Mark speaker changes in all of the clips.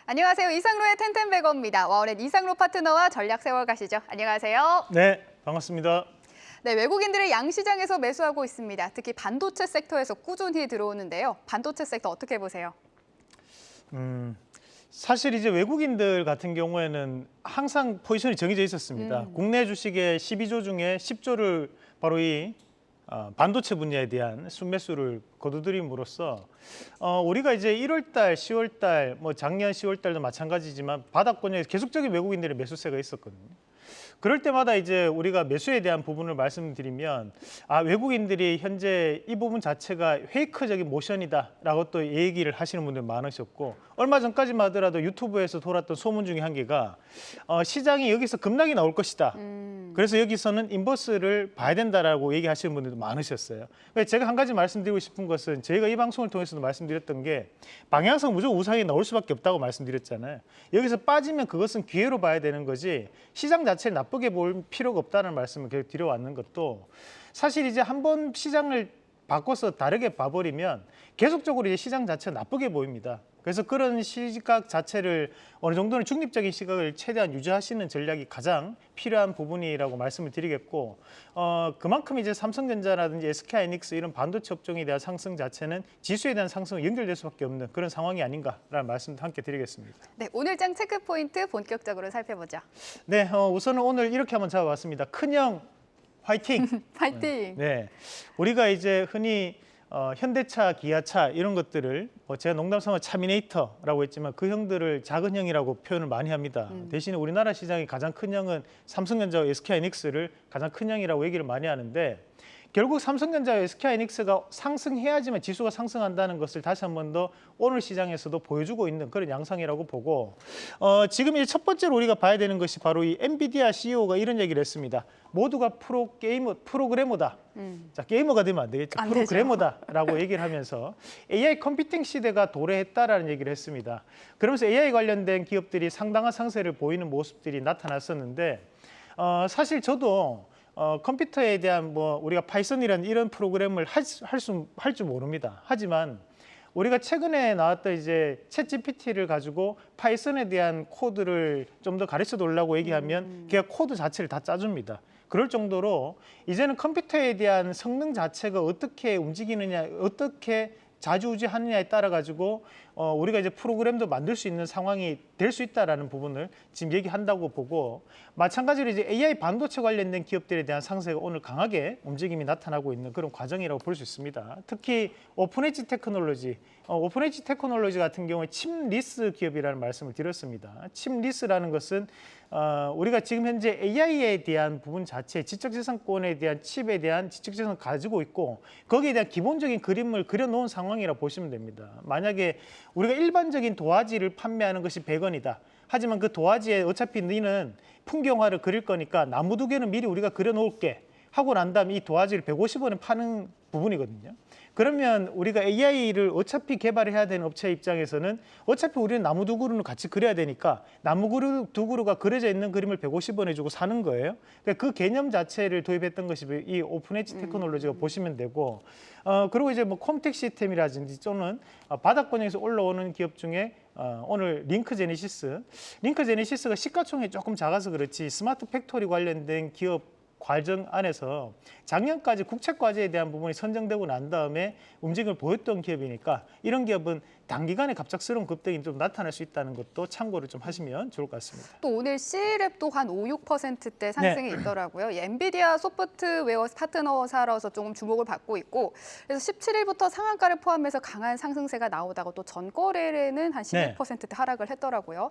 Speaker 1: 안녕하세요. 이상로의 텐텐베거입니다. 와우렛 이상로 파트너와 전략 세워가시죠. 안녕하세요.
Speaker 2: 네, 반갑습니다.
Speaker 1: 네, 외국인들의 양시장에서 매수하고 있습니다. 특히 반도체 섹터에서 꾸준히 들어오는데요. 반도체 섹터 어떻게 보세요?
Speaker 2: 사실 이제 외국인들 같은 경우에는 항상 포지션이 정해져 있었습니다. 국내 주식의 12조 중에 10조를 바로 이 반도체 분야에 대한 순매수를 거두들임으로써 우리가 이제 1월 달, 10월 달, 뭐 작년 10월 달도 마찬가지지만 바닥권에 계속적인 외국인들의 매수세가 있었거든요. 그럴 때마다 이제 우리가 매수에 대한 부분을 말씀드리면 외국인들이 현재 이 부분 자체가 페이크적인 모션이다라고 또 얘기를 하시는 분들 많으셨고, 얼마 전까지만 하더라도 유튜브에서 돌았던 소문 중에 한 개가 시장이 여기서 급락이 나올 것이다. 그래서 여기서는 인버스를 봐야 된다라고 얘기하시는 분들도 많으셨어요. 그래서 제가 한 가지 말씀드리고 싶은 것은, 저희가 이 방송을 통해서도 말씀드렸던 게 방향성 무조건 우상이 나올 수밖에 없다고 말씀드렸잖아요. 여기서 빠지면 그것은 기회로 봐야 되는 거지 시장 자체를 나쁘게 볼 필요가 없다는 말씀을 계속 드려왔는 것도, 사실 이제 한번 시장을 바꿔서 다르게 봐버리면 계속적으로 이제 시장 자체가 나쁘게 보입니다. 그래서 그런 시각 자체를 어느 정도는 중립적인 시각을 최대한 유지하시는 전략이 가장 필요한 부분이라고 말씀을 드리겠고, 그만큼 이제 삼성전자라든지 SK하이닉스 이런 반도체 업종에 대한 상승 자체는 지수에 대한 상승을 연결될 수밖에 없는 그런 상황이 아닌가라는 말씀도 함께 드리겠습니다.
Speaker 1: 네, 오늘장 체크 포인트 본격적으로 살펴보죠.
Speaker 2: 네, 우선은 오늘 이렇게 한번 잡아봤습니다. 큰형 화이팅!
Speaker 1: 파이팅!
Speaker 2: 네, 우리가 이제 흔히 현대차, 기아차 이런 것들을 제가 농담삼아 차미네이터라고 했지만 그 형들을 작은 형이라고 표현을 많이 합니다. 대신에 우리나라 시장의 가장 큰 형은 삼성전자와 SK하이닉스를 가장 큰 형이라고 얘기를 많이 하는데, 결국 삼성전자와 SK하이닉스가 상승해야지만 지수가 상승한다는 것을 다시 한 번 더 오늘 시장에서도 보여주고 있는 그런 양상이라고 보고, 지금 이제 첫 번째로 우리가 봐야 되는 것이 바로 이 엔비디아 CEO가 이런 얘기를 했습니다. 모두가 프로그래머다. 자, 게이머가 되면 안 되겠죠. 프로그래머다라고 얘기를 하면서 AI 컴퓨팅 시대가 도래했다라는 얘기를 했습니다. 그러면서 AI 관련된 기업들이 상당한 상세를 보이는 모습들이 나타났었는데, 사실 저도 컴퓨터에 대한 우리가 파이썬이라는 이런 프로그램을 할 줄 모릅니다. 하지만 우리가 최근에 나왔던 이제 챗 GPT를 가지고 파이썬에 대한 코드를 좀 더 가르쳐 달라고 얘기하면 걔가 코드 자체를 다 짜줍니다. 그럴 정도로 이제는 컴퓨터에 대한 성능 자체가 어떻게 움직이느냐, 어떻게 좌지우지하느냐에 따라 가지고 우리가 이제 프로그램도 만들 수 있는 상황이 될 수 있다라는 부분을 지금 얘기한다고 보고, 마찬가지로 이제 AI 반도체 관련된 기업들에 대한 상세가 오늘 강하게 움직임이 나타나고 있는 그런 과정이라고 볼 수 있습니다. 특히 오픈엣지 테크놀로지 같은 경우에 칩리스 기업이라는 말씀을 드렸습니다. 칩리스라는 것은 우리가 지금 현재 AI에 대한 부분 자체, 지적재산권에 대한 칩에 대한 지적재산을 가지고 있고 거기에 대한 기본적인 그림을 그려놓은 상황이라 보시면 됩니다. 만약에 우리가 일반적인 도화지를 판매하는 것이 100원이다. 하지만 그 도화지에 어차피 너는 풍경화를 그릴 거니까 나무 두 개는 미리 우리가 그려놓을게 하고 난 다음에 이 도화지를 150원에 파는 부분이거든요. 그러면 우리가 AI를 어차피 개발해야 되는 업체 입장에서는 어차피 우리는 나무 두 그루는 같이 그려야 되니까 나무 그루 두 그루가 그려져 있는 그림을 150원에 주고 사는 거예요. 그러니까 그 개념 자체를 도입했던 것이 이 오픈엣지 테크놀로지가 보시면 되고, 그리고 이제 컴텍 시스템이라든지 또는 바닥권에서 올라오는 기업 중에 오늘 링크제네시스가 시가총액이 조금 작아서 그렇지 스마트 팩토리 관련된 기업 과정 안에서 작년까지 국책과제에 대한 부분이 선정되고 난 다음에 움직임을 보였던 기업이니까 이런 기업은 단기간에 갑작스러운 급등이 좀 나타날 수 있다는 것도 참고를 좀 하시면 좋을 것 같습니다.
Speaker 1: 또 오늘 C랩도 한 5, 6%대 상승이 있더라고요. 엔비디아 소프트웨어 파트너사라서 조금 주목을 받고 있고, 그래서 17일부터 상한가를 포함해서 강한 상승세가 나오다가 또 전거래일에는 한 11%대 하락을 했더라고요.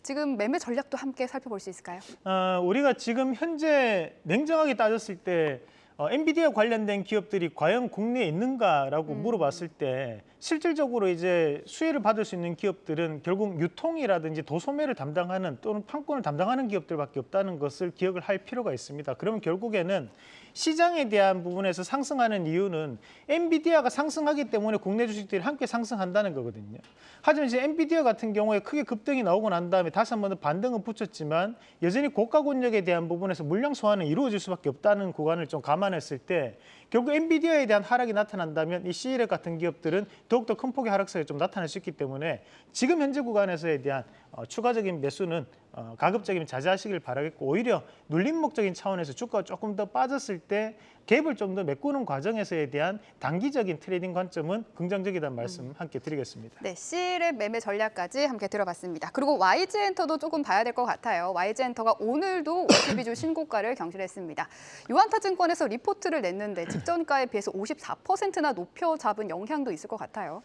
Speaker 1: 지금 매매 전략도 함께 살펴볼 수 있을까요?
Speaker 2: 우리가 지금 현재 냉정하게 따졌을 때 엔비디아 관련된 기업들이 과연 국내에 있는가라고 물어봤을 때 실질적으로 이제 수혜를 받을 수 있는 기업들은 결국 유통이라든지 도소매를 담당하는 또는 판권을 담당하는 기업들밖에 없다는 것을 기억을 할 필요가 있습니다. 그러면 결국에는 시장에 대한 부분에서 상승하는 이유는 엔비디아가 상승하기 때문에 국내 주식들이 함께 상승한다는 거거든요. 하지만 이제 엔비디아 같은 경우에 크게 급등이 나오고 난 다음에 다시 한 번 더 반등은 붙였지만 여전히 고가 권역에 대한 부분에서 물량 소화는 이루어질 수밖에 없다는 구간을 좀 감안했을 때 결국 엔비디아에 대한 하락이 나타난다면 이 C랩 같은 기업들은 더욱더 큰 폭의 하락세가 좀 나타날 수 있기 때문에 지금 현재 구간에서에 대한 추가적인 매수는 가급적이면 자제하시길 바라겠고 오히려 눌림목적인 차원에서 주가가 조금 더 빠졌을 때 갭을 좀 더 메꾸는 과정에서에 대한 단기적인 트레이딩 관점은 긍정적이라는 말씀 함께 드리겠습니다.
Speaker 1: 네, C랩 매매 전략까지 함께 들어봤습니다. 그리고 YG엔터도 조금 봐야 될 것 같아요. YG엔터가 오늘도 52주 신고가를 경신했습니다. 유한타증권에서 리포트를 냈는데 직전가에 비해서 54%나 높여 잡은 영향도 있을 것 같아요.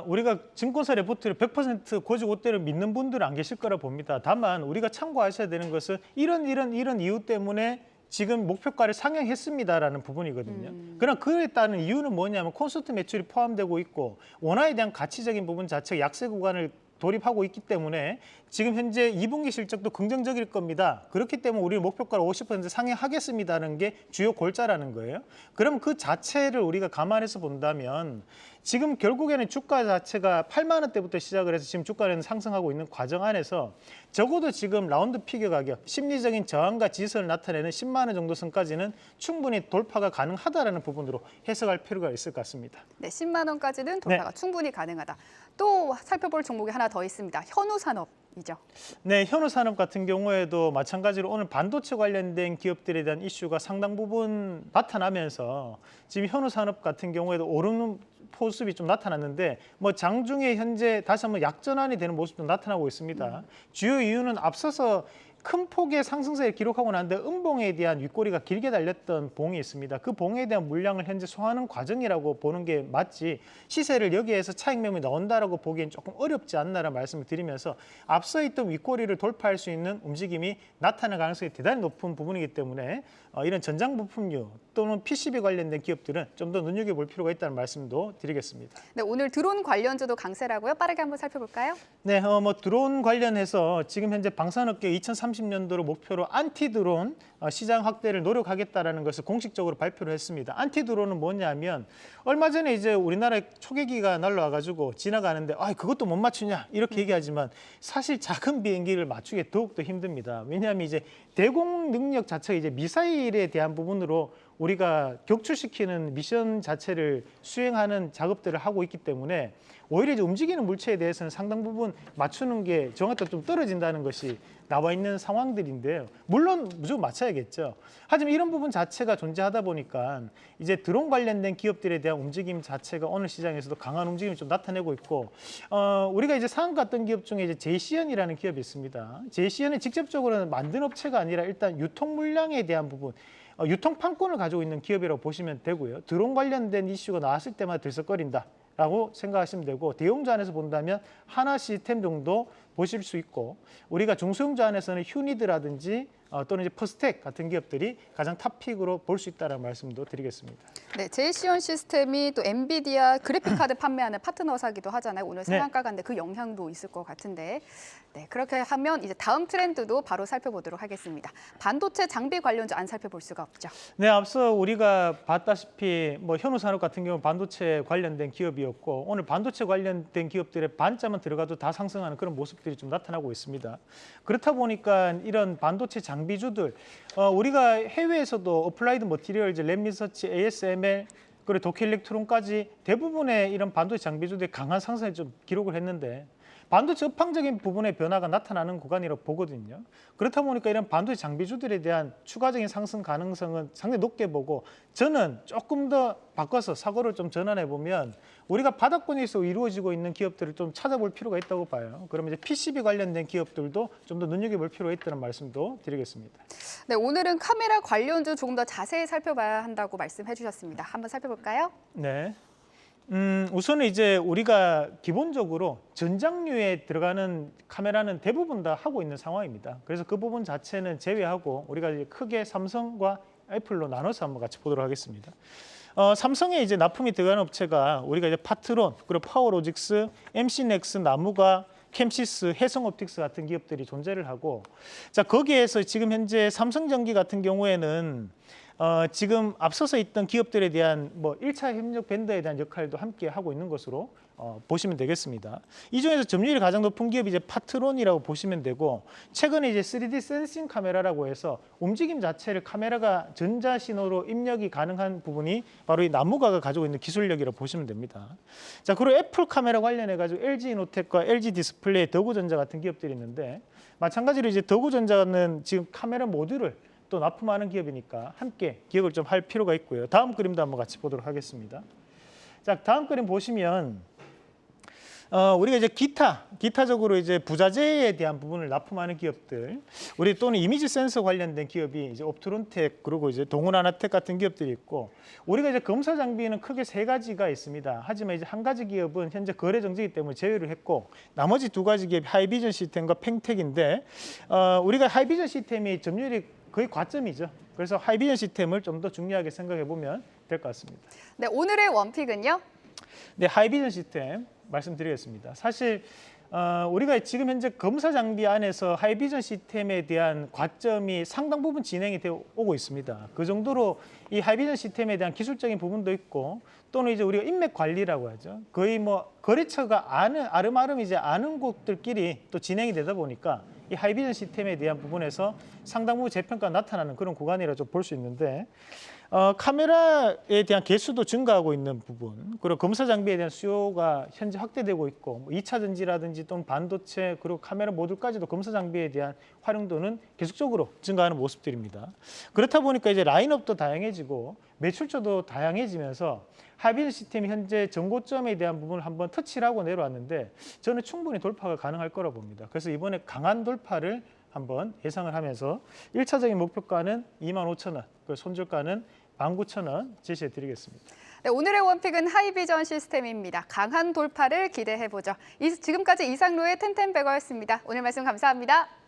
Speaker 2: 우리가 증권사 레포트를 100% 고지고대로 믿는 분들은 안 계실 거라 봅니다. 다만 우리가 참고하셔야 되는 것은 이런 이유 때문에 지금 목표가를 상향했습니다라는 부분이거든요. 그러나 그에 따른 이유는 뭐냐면 콘서트 매출이 포함되고 있고 원화에 대한 가치적인 부분 자체가 약세 구간을 돌입하고 있기 때문에 지금 현재 2분기 실적도 긍정적일 겁니다. 그렇기 때문에 우리는 목표가를 50% 상향하겠습니다는 게 주요 골자라는 거예요. 그럼 그 자체를 우리가 감안해서 본다면 지금 결국에는 주가 자체가 8만 원대부터 시작을 해서 지금 주가는 상승하고 있는 과정 안에서 적어도 지금 라운드 피겨 가격, 심리적인 저항과 지지선을 나타내는 10만 원 정도 선까지는 충분히 돌파가 가능하다라는 부분으로 해석할 필요가 있을 것 같습니다.
Speaker 1: 네, 10만 원까지는 돌파가 충분히 가능하다. 또 살펴볼 종목이 하나 더 있습니다. 현우산업이죠.
Speaker 2: 네, 현우산업 같은 경우에도 마찬가지로 오늘 반도체 관련된 기업들에 대한 이슈가 상당 부분 나타나면서 지금 현우산업 같은 경우에도 오르는 모습이 좀 나타났는데 뭐 장중에 현재 다시 한번 약전환이 되는 모습도 나타나고 있습니다. 주요 이유는 앞서서 큰 폭의 상승세를 기록하고 난데 음봉에 대한 윗꼬리가 길게 달렸던 봉이 있습니다. 그 봉에 대한 물량을 현재 소화하는 과정이라고 보는 게 맞지 시세를 여기에서 차익 매물이 나온다라고 보기엔 조금 어렵지 않나라는 말씀을 드리면서 앞서 있던 윗꼬리를 돌파할 수 있는 움직임이 나타날 가능성이 대단히 높은 부분이기 때문에 이런 전장 부품류 또는 PCB 관련된 기업들은 좀 더 눈여겨볼 필요가 있다는 말씀도 드리겠습니다.
Speaker 1: 네, 오늘 드론 관련주도 강세라고요. 빠르게 한번 살펴볼까요?
Speaker 2: 네, 드론 관련해서 지금 현재 방산업계 2030년도로 목표로 안티 드론 시장 확대를 노력하겠다라는 것을 공식적으로 발표를 했습니다. 안티 드론은 뭐냐면 얼마 전에 이제 우리나라에 초계기가 날라와가지고 지나가는데 그것도 못 맞추냐 이렇게 얘기하지만 사실 작은 비행기를 맞추기 더욱더 힘듭니다. 왜냐하면 이제 대공 능력 자체가 이제 미사일에 대한 부분으로 우리가 격추시키는 미션 자체를 수행하는 작업들을 하고 있기 때문에 오히려 이제 움직이는 물체에 대해서는 상당 부분 맞추는 게 정확도가 좀 떨어진다는 것이 나와 있는 상황들인데요. 물론 무조건 맞춰야겠죠. 하지만 이런 부분 자체가 존재하다 보니까 이제 드론 관련된 기업들에 대한 움직임 자체가 오늘 시장에서도 강한 움직임이 좀 나타내고 있고 우리가 이제 상한가 갔던 기업 중에 이제 제이시언이라는 기업이 있습니다. 제이시언은 직접적으로는 만든 업체가 아니라 일단 유통 물량에 대한 부분 유통 판권을 가지고 있는 기업이라고 보시면 되고요. 드론 관련된 이슈가 나왔을 때마다 들썩거린다라고 생각하시면 되고 대형주 안에서 본다면 하나 시스템 정도 보실 수 있고 우리가 중소형주 안에서는 휴니드라든지 또는 이제 퍼스텍 같은 기업들이 가장 탑픽으로 볼 수 있다는 말씀도 드리겠습니다.
Speaker 1: 네, 제이시온 시스템이 또 엔비디아 그래픽카드 판매하는 파트너사기도 하잖아요. 오늘 상한가 갔는데 그 영향도 있을 것 같은데 네, 그렇게 하면 이제 다음 트렌드도 바로 살펴보도록 하겠습니다. 반도체 장비 관련주 안 살펴볼 수가 없죠.
Speaker 2: 네, 앞서 우리가 봤다시피 뭐 현우산업 같은 경우 반도체 관련된 기업이었고 오늘 반도체 관련된 기업들의 반자만 들어가도 다 상승하는 그런 모습들이 좀 나타나고 있습니다. 그렇다 보니까 이런 반도체 장비주들 우리가 해외에서도 어플라이드 머티리얼즈, 랩리서치, ASML 그리고 도쿄일렉트론까지 대부분의 이런 반도체 장비주들이 강한 상승을 좀 기록을 했는데 반도체 업황적인 부분의 변화가 나타나는 구간이라고 보거든요. 그렇다 보니까 이런 반도체 장비주들에 대한 추가적인 상승 가능성은 상당히 높게 보고 저는 조금 더 바꿔서 사고를 좀 전환해 보면 우리가 바닥권에서 이루어지고 있는 기업들을 좀 찾아볼 필요가 있다고 봐요. 그러면 이제 PCB 관련된 기업들도 좀 더 눈여겨볼 필요가 있다는 말씀도 드리겠습니다.
Speaker 1: 네, 오늘은 카메라 관련주 조금 더 자세히 살펴봐야 한다고 말씀해 주셨습니다. 한번 살펴볼까요?
Speaker 2: 네. 우선은 이제 우리가 기본적으로 전장류에 들어가는 카메라는 대부분 다 하고 있는 상황입니다. 그래서 그 부분 자체는 제외하고 우리가 이제 크게 삼성과 애플로 나눠서 한번 같이 보도록 하겠습니다. 삼성에 이제 납품이 들어가는 업체가 우리가 이제 파트론, 그리고 파워로직스, MC넥스, 나무가, 캠시스, 해성옵틱스 같은 기업들이 존재를 하고 자 거기에서 지금 현재 삼성전기 같은 경우에는 지금 앞서서 있던 기업들에 대한 뭐 1차 협력 벤더에 대한 역할도 함께 하고 있는 것으로 보시면 되겠습니다. 이 중에서 점유율이 가장 높은 기업이 이제 파트론이라고 보시면 되고, 최근에 이제 3D 센싱 카메라라고 해서 움직임 자체를 카메라가 전자 신호로 입력이 가능한 부분이 바로 이 나무가가 가지고 있는 기술력이라고 보시면 됩니다. 자, 그리고 애플 카메라 관련해 가지고 LG 이노텍과 LG 디스플레이, 더구전자 같은 기업들이 있는데, 마찬가지로 이제 더구전자는 지금 카메라 모듈을 또 납품하는 기업이니까 함께 기억을 좀 할 필요가 있고요. 다음 그림도 한번 같이 보도록 하겠습니다. 자, 다음 그림 보시면 우리가 이제 기타적으로 이제 부자재에 대한 부분을 납품하는 기업들, 우리 또는 이미지 센서 관련된 기업이 이제 옵트론텍, 그리고 이제 동훈아나텍 같은 기업들이 있고, 우리가 이제 검사 장비는 크게 3가지가 있습니다. 하지만 이제 한 가지 기업은 현재 거래 정지이기 때문에 제외를 했고, 나머지 2가지 기업이 하이비전 시스템과 팽텍인데, 우리가 하이비전 시스템이 점유율이 거의 과점이죠. 그래서 하이비전 시스템을 좀 더 중요하게 생각해 보면 될 것 같습니다.
Speaker 1: 네, 오늘의 원픽은요?
Speaker 2: 네, 하이비전 시스템 말씀드리겠습니다. 사실 우리가 지금 현재 검사 장비 안에서 하이비전 시스템에 대한 과점이 상당 부분 진행이 되어 오고 있습니다. 그 정도로 이 하이비전 시스템에 대한 기술적인 부분도 있고, 또는 이제 우리가 인맥 관리라고 하죠. 거의 뭐 거래처가 아름아름 이제 아는 곳들끼리 또 진행이 되다 보니까 이 하이비전 시스템에 대한 부분에서 상당 부분 재평가가 나타나는 그런 구간이라 좀 볼 수 있는데, 카메라에 대한 개수도 증가하고 있는 부분, 그리고 검사 장비에 대한 수요가 현재 확대되고 있고, 뭐 2차 전지라든지 또는 반도체, 그리고 카메라 모듈까지도 검사 장비에 대한 활용도는 계속적으로 증가하는 모습들입니다. 그렇다 보니까 이제 라인업도 다양해지고 매출처도 다양해지면서 하이비전 시스템이 현재 전고점에 대한 부분을 한번 터치를 하고 내려왔는데, 저는 충분히 돌파가 가능할 거라고 봅니다. 그래서 이번에 강한 돌파를 한번 예상을 하면서 1차적인 목표가는 25,000원, 그 손절가는 19,000원 제시해 드리겠습니다.
Speaker 1: 네, 오늘의 원픽은 하이비전 시스템입니다. 강한 돌파를 기대해보죠. 지금까지 이상로의 텐텐베거였습니다. 오늘 말씀 감사합니다.